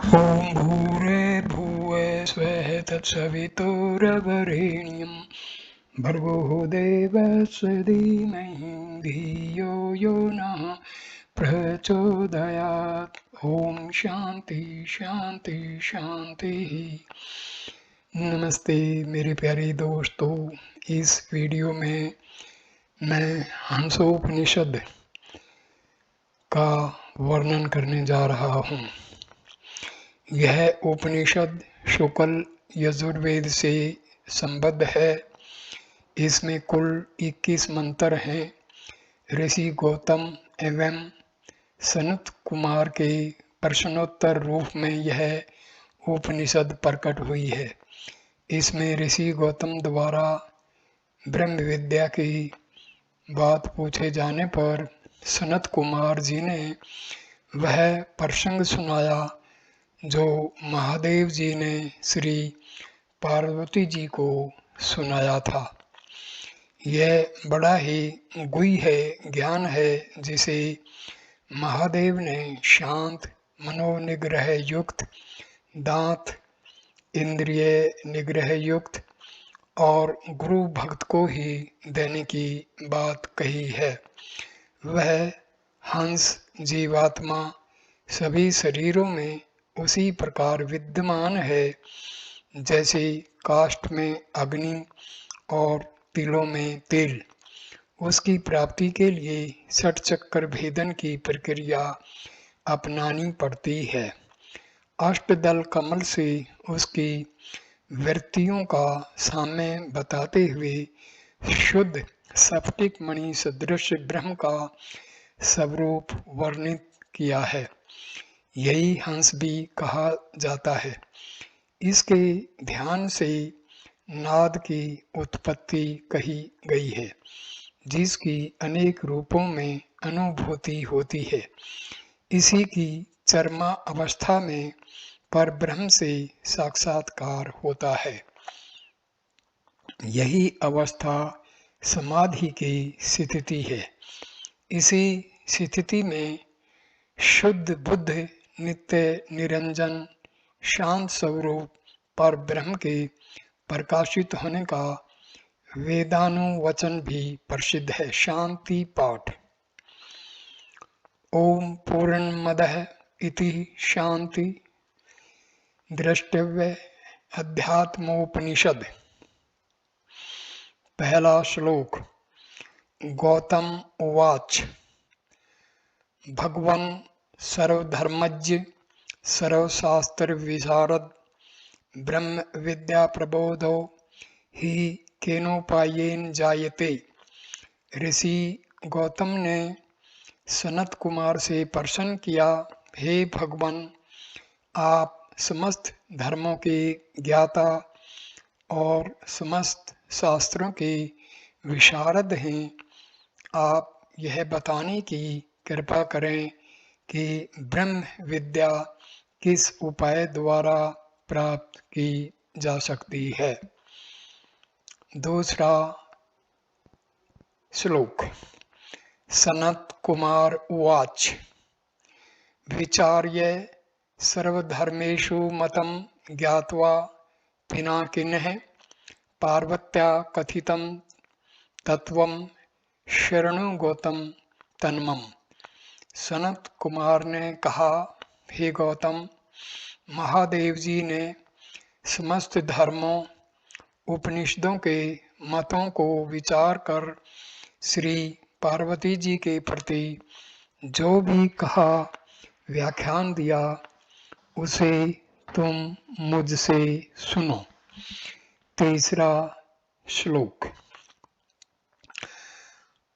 ॐ भूर्भुवः स्वः तत्सवितुर्वरेण्यं भर्गो देवस्य धीमहि धियो यो नः प्रचोदयात्। ओम शांति शांति शांति। नमस्ते मेरे प्यारे दोस्तों, इस वीडियो में मैं हंसोपनिषद का वर्णन करने जा रहा हूँ। यह उपनिषद शुक्ल यजुर्वेद से संबद्ध है। इसमें कुल 21 मंत्र हैं। ऋषि गौतम एवं सनत कुमार के प्रश्नोत्तर रूप में यह उपनिषद प्रकट हुई है। इसमें ऋषि गौतम द्वारा ब्रह्म विद्या की बात पूछे जाने पर सनत कुमार जी ने वह प्रसंग सुनाया जो महादेव जी ने श्री पार्वती जी को सुनाया था। यह बड़ा ही गुह्य ज्ञान है जिसे महादेव ने शांत मनोनिग्रह युक्त, दांत इंद्रिय निग्रह युक्त और गुरु भक्त को ही देने की बात कही है। वह हंस जीवात्मा सभी शरीरों में उसी प्रकार विद्यमान है जैसे काष्ठ में अग्नि और तिलों में तिल। उसकी प्राप्ति के लिए षट चक्र भेदन की प्रक्रिया अपनानी पड़ती है। अष्टदल कमल से उसकी वृत्तियों का साम्य बताते हुए शुद्ध स्फटिक मणि सदृश ब्रह्म का स्वरूप वर्णित किया है। यही हंस भी कहा जाता है। इसके ध्यान से नाद की उत्पत्ति कही गई है जिसकी अनेक रूपों में अनुभूति होती है। इसी की चरमा अवस्था में परब्रह्म से साक्षात्कार होता है। यही अवस्था समाधि की स्थिति है। इसी स्थिति में शुद्ध बुद्ध नित्य निरंजन शांत स्वरूप पर ब्रह्म के प्रकाशित होने का वेदानुवचन भी प्रसिद्ध है। शांति पाठ। ओम पूर्णमदः इति शांति द्रष्टव्य अध्यात्मोपनिषद। पहला श्लोक। गौतम उवाच। भगवन् सर्वधर्मज्ञ सर्वशास्त्र विशारद ब्रह्म विद्या प्रबोधो ही केनोपायेन जायते। ऋषि गौतम ने सनत कुमार से प्रश्न किया, हे भगवान, आप समस्त धर्मों के ज्ञाता और समस्त शास्त्रों के विशारद हैं। आप यह बताने की कृपा करें कि ब्रह्म विद्या किस उपाय द्वारा प्राप्त की जा सकती है। दूसरा श्लोक। सनत कुमार उवाच। विचार्य सर्वधर्मेषु मतं ज्ञात्वा पिनाकिनः पार्वत्या कथितं तत्वं शरणु गौतम तन्मम। सनत कुमार ने कहा, हे गौतम, महादेव जी ने समस्त धर्मों उपनिषदों के मतों को विचार कर श्री पार्वती जी के प्रति जो भी कहा व्याख्यान दिया उसे तुम मुझसे सुनो। तीसरा श्लोक।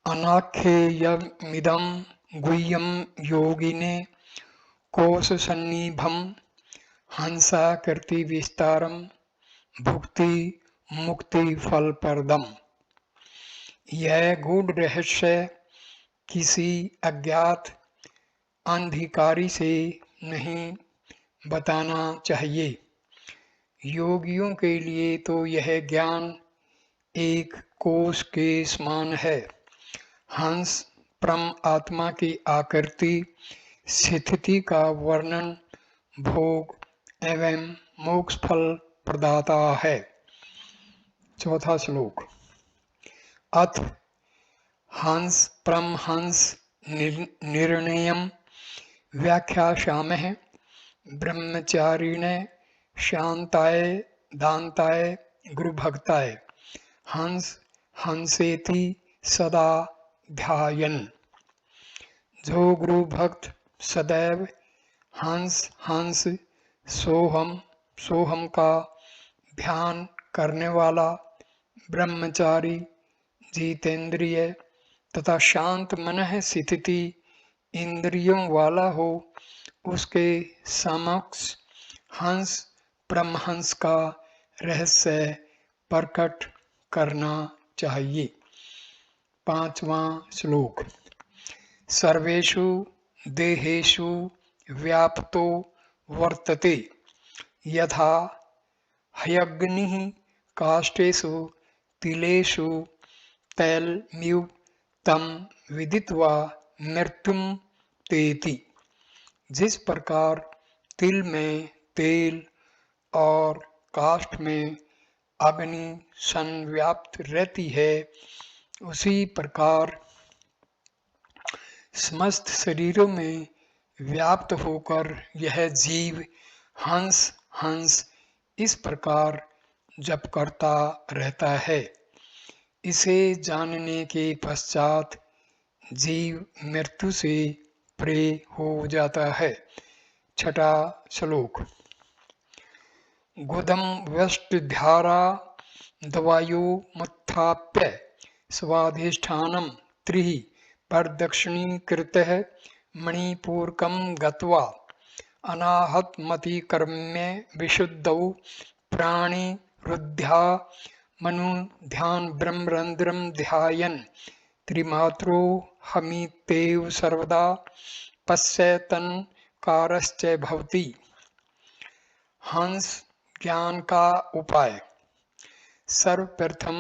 अनाख्येयमिदं गुह्यं योगिने कोशसन्निभं हंसाकृति विस्तारं भुक्ति मुक्ति फलप्रदम। यह गूढ़ रहस्य किसी अज्ञात अंधिकारी से नहीं बताना चाहिए। योगियों के लिए तो यह ज्ञान एक कोश के समान है। हंस परम आत्मा की आकृति स्थिति का वर्णन भोग एवं मोक्ष फल प्रदाता है। चौथा श्लोक। अथ हंस परमहंस निर्णयम् व्याख्यास्यामः ब्रह्मचारिणे शांताय दान्ताय गुरुभक्ताय हंस हंसेति सदा ध्यायन्। जो गुरु भक्त सदैव हंस हंस सोहम सोहम का ध्यान करने वाला, ब्रह्मचारी, जितेंद्रिय तथा शांत मनः स्थिति इंद्रियों वाला हो, उसके समक्ष हंस परमहंस का रहस्य प्रकट करना चाहिए। पांचवां श्लोक। सर्वेषु देहेषु व्याप्तो वर्तते यथा हयग्निः काष्ठेषु तिलेषु तैलमिव तं विदित्वा मृत्युम तेति। जिस प्रकार तिल में तेल और काष्ठ में अग्नि संव्याप्त रहती है, उसी प्रकार समस्त शरीरों में व्याप्त होकर यह जीव हंस हंस इस प्रकार जप करता रहता है। इसे जानने के पश्चात जीव मृत्यु से परे हो जाता है। छठा श्लोक। गुदम वष्टधारा दवायो मुत्थाप्य स्वाधिष्ठानम त्रिः प्रदक्षिणीकृतः मणिपूरकं गत्वा अनाहतमतिकर्म्य विशुद्धौ प्राणिरुद्ध्या मनुध्यान ब्रह्मरन्ध्रं ध्यायन् त्रिमात्रो हमित्येव सर्वदा पश्यतन्कारश्च भवति। हंस ज्ञान का उपाय। सर्वप्रथम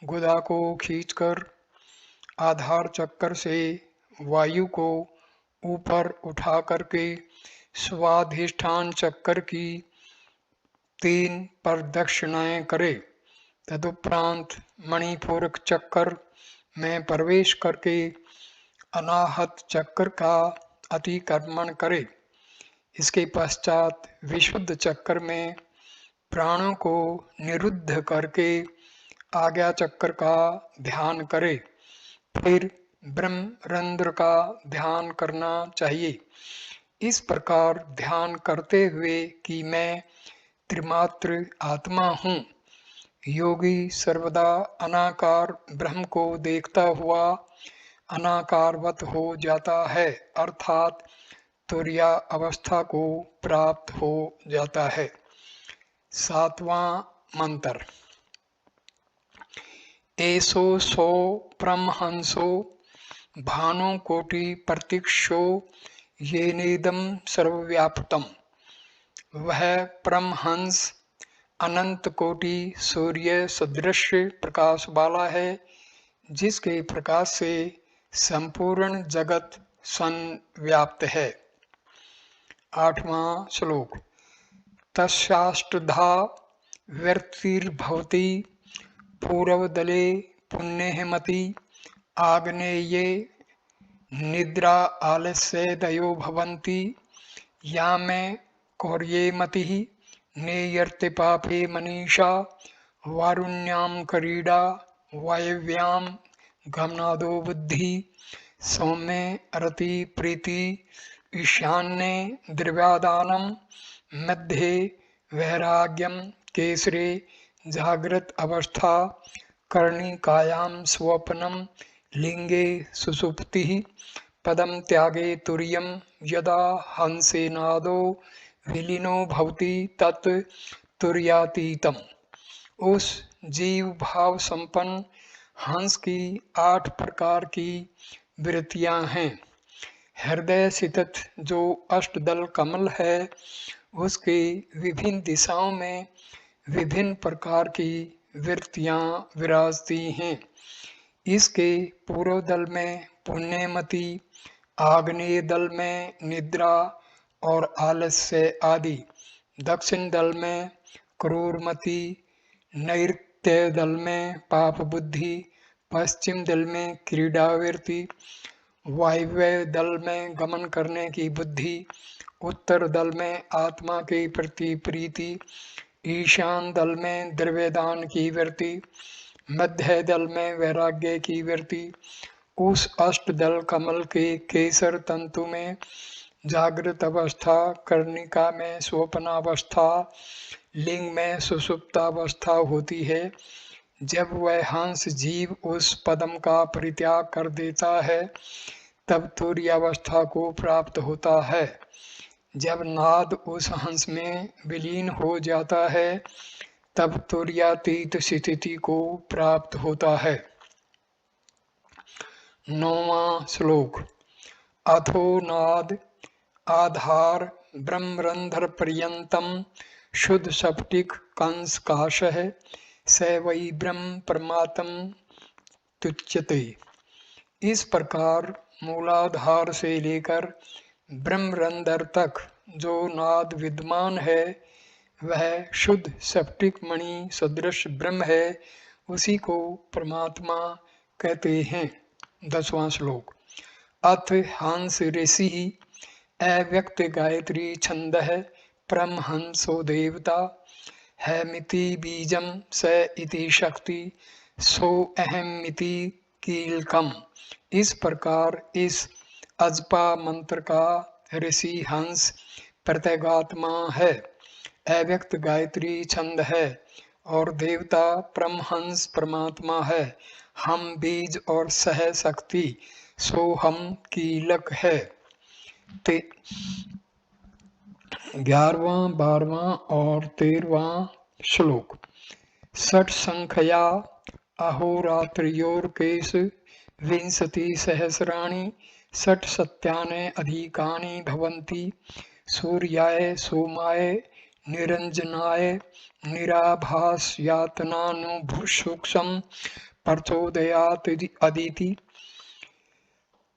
गुदा को खींचकर आधार चक्कर से वायु को ऊपर उठा करके स्वाधिष्ठान चक्कर की 3 प्रदक्षिणाएं करे। तदुपरांत मणिपूरक चक्कर में प्रवेश करके अनाहत चक्कर का अतिक्रमण करे। इसके पश्चात विशुद्ध चक्कर में प्राणों को निरुद्ध करके आज्ञा चक्कर का ध्यान करे। फिर ब्रह्मरंध्र का ध्यान करना चाहिए। इस प्रकार ध्यान करते हुए कि मैं त्रिमात्र आत्मा हूँ, योगी सर्वदा अनाकार ब्रह्म को देखता हुआ अनाकारवत हो जाता है, अर्थात तुर्या अवस्था को प्राप्त हो जाता है। सातवां मंत्र। एसो सो परमहंसो भानुकोटि प्रतीक्षो येनेदं सर्वव्याप्तम्। वह परमहंस अनंत कोटि सूर्य सदृश प्रकाश वाला है, जिसके प्रकाश से संपूर्ण जगत संव्याप्त है। आठवां श्लोक। तस्याष्टधा व्यर्तिर्भवति पूर्वदले पुण्यमति आग्नेये निद्रा आलस्यदयो भवन्ति यामे कौर्येमतिः नेयर्ते पापे मनीषा वारुण्यां करीडा वायव्यां गमनादो बुद्धि सौम्ये अरति प्रीति ईशान्ये द्रव्यादानं मध्ये वैराग्यम केसरे जागृत अवस्था कर्णिकायां स्वप्नम लिंगे सुसुप्तिः पदम त्यागे तुर्यम यदा हंसेनादो विलीनो भवति तत् तुर्यातीतम। उस जीव भाव संपन्न हंस की 8 प्रकार की वृत्तियां हैं। हृदय स्थित जो अष्टदल कमल है, उसके विभिन्न दिशाओं में विभिन्न प्रकार की वृत्तियां विराजती हैं। इसके पूर्व दल में पुण्यमति, आग्नेय दल में निद्रा और आलस्य आदि। दक्षिण दल में क्रूरमति, नैऋत्य दल में पाप बुद्धि, पश्चिम दल में क्रीडावृत्ति, वायव्य दल में गमन करने की बुद्धि, उत्तर दल में आत्मा के प्रति प्रीति, ईशान दल में द्रव्यदान की वृत्ति, मध्य दल में वैराग्य की वृत्ति, उस अष्ट दल कमल के केसर तंतु में जागृत अवस्था, कर्णिका में स्वप्नावस्था, लिंग में सुषुप्तावस्था होती है। जब वह हंस जीव उस पदम का परित्याग कर देता है तब तुर्यावस्था को प्राप्त होता है। जब नाद उस हंस में विलीन हो जाता है तब तुर्यातीत स्थिति को प्राप्त होता है। 9वां श्लोक। अथो नाद आधार ब्रह्मरंध्र पर्यंतम शुद्ध स्फटिक कंस काशः स वै ब्रह्म परमात्म तुच्यते। इस प्रकार मूलाधार से लेकर ब्रह्मरंध्र तक जो नाद विद्यमान है वह शुद्ध स्फटिक मणि सदृश ब्रह्म है, उसी को परमात्मा कहते हैं। 10वां श्लोक। अथ हंस ऋषि अव्यक्त गायत्री छंदः परमहंसो देवता हैमिति बीजम स इति शक्ति सो अहमिति कीलकम। इस प्रकार इस अजपा मंत्र का ऋषि हंस प्रत्यगात्मा है, अव्यक्त गायत्री छंद है और देवता परमहंस परमात्मा है। हम बीज और सह शक्ति सो हम कीलक है। 11वां 12वां और 13वां श्लोक। षट संख्या अहोरात्र्योर्केश विंशति सहस्राणि षट सत्यानि अधिकानि भवन्ति सूर्याय सोमाय निरंजनाय निराभासयातनानुभुसूक्ष्म प्रचोदयात् अदिति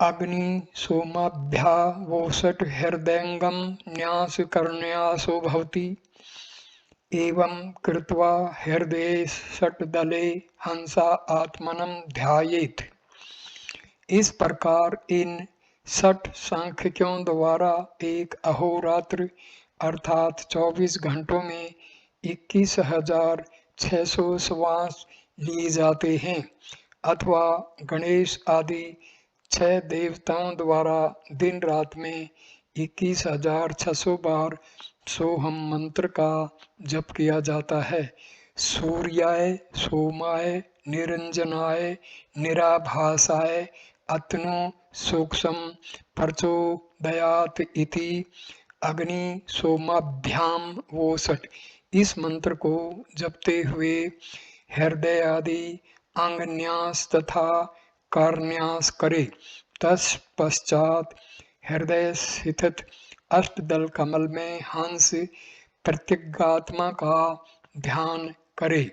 अग्नि सोमाभ्या वोषट हृदयंगम न्यास कर्ण्यासो भवति। एवं कृत्वा हृदये षट्दले हंसा आत्मनं ध्यायेत्। इस प्रकार इन षट सांख्यियों द्वारा एक अहोरात्र अर्थात 24 घंटों में 21,600 श्वास लिए जाते हैं, अथवा गणेश आदि 6 देवताओं द्वारा दिन रात में 21,600 बार सोहम मंत्र का जप किया जाता है। सूर्याय सोमाय निरंजनाय निराभासाय अतनु सूक्ष्म प्रचोदयात् इति अग्नि सोमाभ्याम वोषट। इस मंत्र को जपते हुए हृदय आदि अंगन्यास तथा कारन्यास करे। तत्पश्चात हृदय स्थित अष्टदल कमल में हंस प्रत्यगात्मा का ध्यान करे।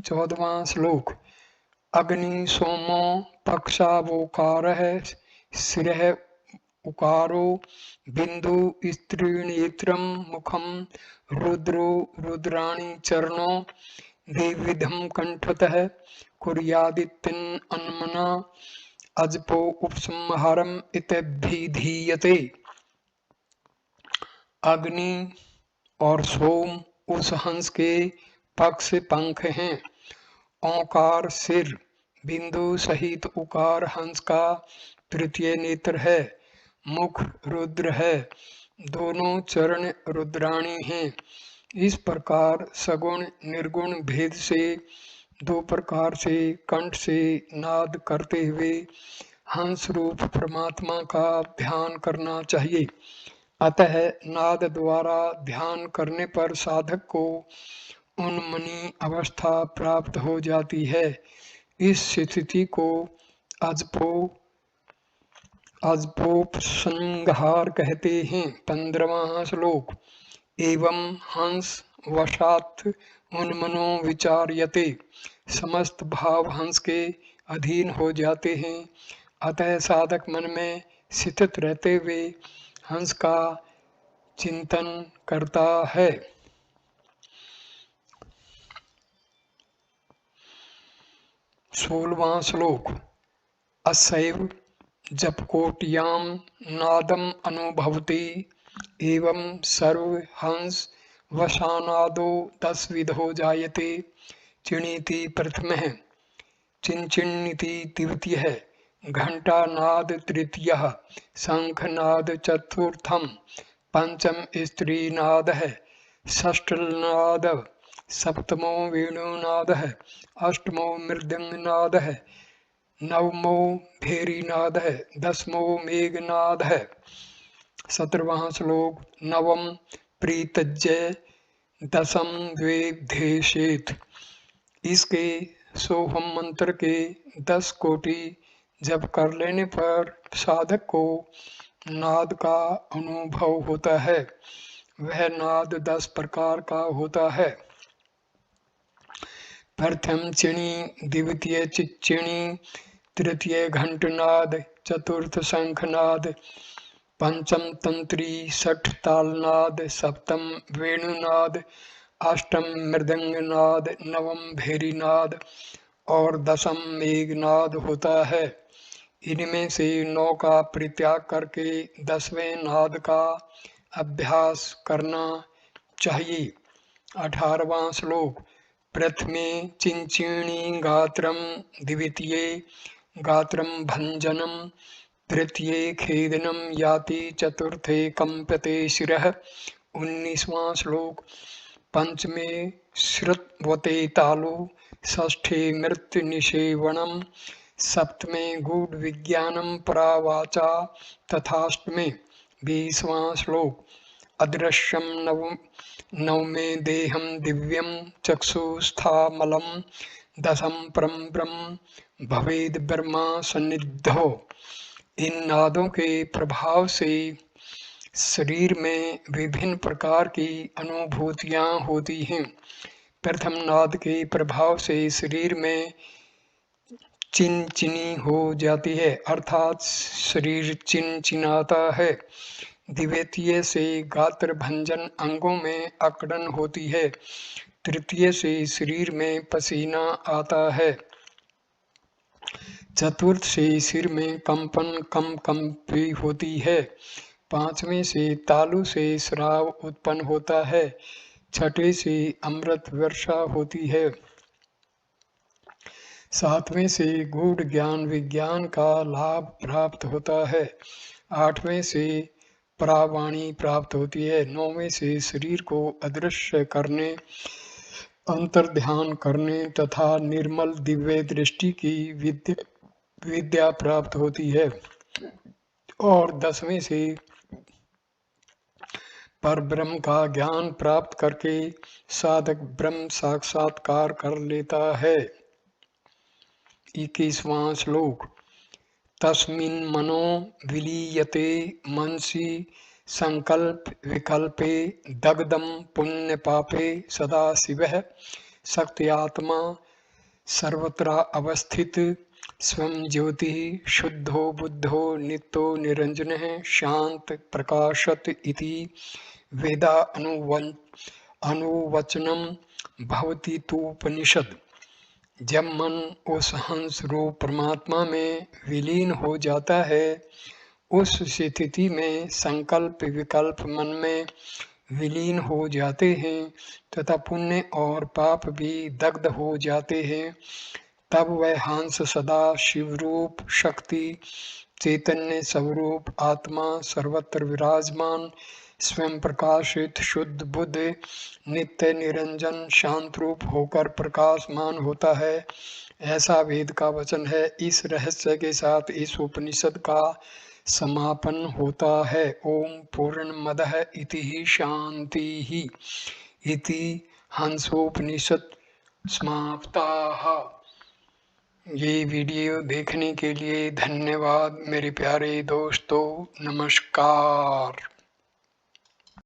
14वां श्लोक। अग्नि सोमो पक्षावोकारः शिरः उकारो बिंदु स्त्रीनेत्रम मुखम रुद्रो रुद्राणि चरणो द्विविधम कंठतः कुर्यादित्यन अन्मना अजपो उपसंहारम इत्यभिधीयते। अग्नि और सोम उस हंस के पक्ष पंख हैं। ओंकार सिर, बिंदु सहित उकार हंस का तृतीय नेत्र है। मुख रुद्र है, दोनों चरण रुद्राणी हैं। इस प्रकार सगुण निर्गुण भेद से 2 प्रकार से कंठ से नाद करते हुए हंस रूप परमात्मा का ध्यान करना चाहिए। अतः नाद द्वारा ध्यान करने पर साधक को उन्मनी अवस्था प्राप्त हो जाती है। इस स्थिति को अजपोपसंहार कहते हैं। 15वां श्लोक। एवं हंस वशात् उन्मनो विचार्यते। समस्त भाव हंस के अधीन हो जाते हैं। अतः साधक मन में स्थित रहते हुए हंस का चिंतन करता है। 16वां श्लोक। असैव जपकोट्यां नादम अनुभवति एवं सर्वहंस वशानादो 10 विधो जायते। चिणीति प्रथमः, चिंचिण्णीति द्वितीयः, घंटानाद तृतीयः, शंखनाद चतुर्थम, पंचम स्त्रीनादः, षष्ठनाद सप्तमो वेणुनादः, अष्टमो मृदंगनादः, नवमो भेरीनादः, दसमो मेघनादः। 17वां श्लोक। नवम प्रीतज्य दसम द्वेधेशेत। इसके सोहम मंत्र के 10 कोटि जप कर लेने पर साधक को नाद का अनुभव होता है। वह नाद 10 प्रकार का होता है। प्रथम चिणी, द्वितीय चिच्चिणी, तृतीय घंटनाद, चतुर्थ शंखनाद, पंचम तंत्री, षठ तालनाद, सप्तम वेणुनाद, अष्टम मृदंगनाद, नवम भेरीनाद और दसम मेघनाद होता है। इनमें से 9 का परित्याग करके 10वें नाद का अभ्यास करना चाहिए। 18वां श्लोक। प्रथमे चिंचिणी गात्रम, द्वितीये गात्रम भंजनम, तृतीये खेदनम याति, चतुर्थे कंपते शिरः। 19वां श्लोक। पंचमे श्रुतवते तालु, षष्ठे मृत्यु निषेवणम, सप्तमे गूढ़ विज्ञानम परावाचा तथाष्टमे। 20वां श्लोक। अदृश्यम नवमे देहम दिव्यम चक्षुस्थामलम, दशम परम ब्रह्म भवेद ब्रह्मा सन्निधो। इन नादों के प्रभाव से शरीर में विभिन्न प्रकार की अनुभूतियां होती हैं। प्रथम नाद के प्रभाव से शरीर में चिनचिनी हो जाती है, अर्थात शरीर चिनचिनाता है। द्वितीय से गात्र भंजन अंगों में अकड़न होती है। तृतीय से शरीर में पसीना आता है। चतुर्थ से सिर में कंपी होती है। 5वें से तालु से श्राव उत्पन्न होता है। 6ठे से अमृत वर्षा होती है। 7वें से गूढ़ ज्ञान विज्ञान का लाभ प्राप्त होता है। 8वें से परावाणी प्राप्त होती है। 9वें से शरीर को अदृश्य करने, अंतर्ध्यान करने तथा निर्मल दिव्य दृष्टि की विद्या प्राप्त होती है। और 10वें से पर ब्रह्म का ज्ञान प्राप्त करके साधक ब्रह्म साक्षात्कार कर लेता है। 21वां श्लोक। तस्मिन् मनो विलीयते मनसि संकल्प विकल्पे दग्धम पुण्य पापे सदा शिवः शक्त्यात्मा सर्वत्र अवस्थित स्वयं ज्योति शुद्धो बुद्धो नित्यो निरंजनः शांत प्रकाशत इति वेदा अनुवचनम भवति तूपनिषद। जब मन उस हंस रूप परमात्मा में विलीन हो जाता है, उस स्थिति में संकल्प विकल्प मन में विलीन हो जाते हैं तथा पुण्य और पाप भी दग्ध हो जाते हैं। तब वह हंस सदा शिवरूप शक्ति चैतन्य स्वरूप आत्मा सर्वत्र विराजमान स्वयं प्रकाशित शुद्ध बुद्ध नित्य निरंजन शांत रूप होकर प्रकाशमान होता है। ऐसा वेद का वचन है। इस रहस्य के साथ इस उपनिषद का समापन होता है। ओम पूर्णमदः इति शांतिः इति हंसोपनिषद समाप्ताः। ये वीडियो देखने के लिए धन्यवाद मेरे प्यारे दोस्तों। नमस्कार।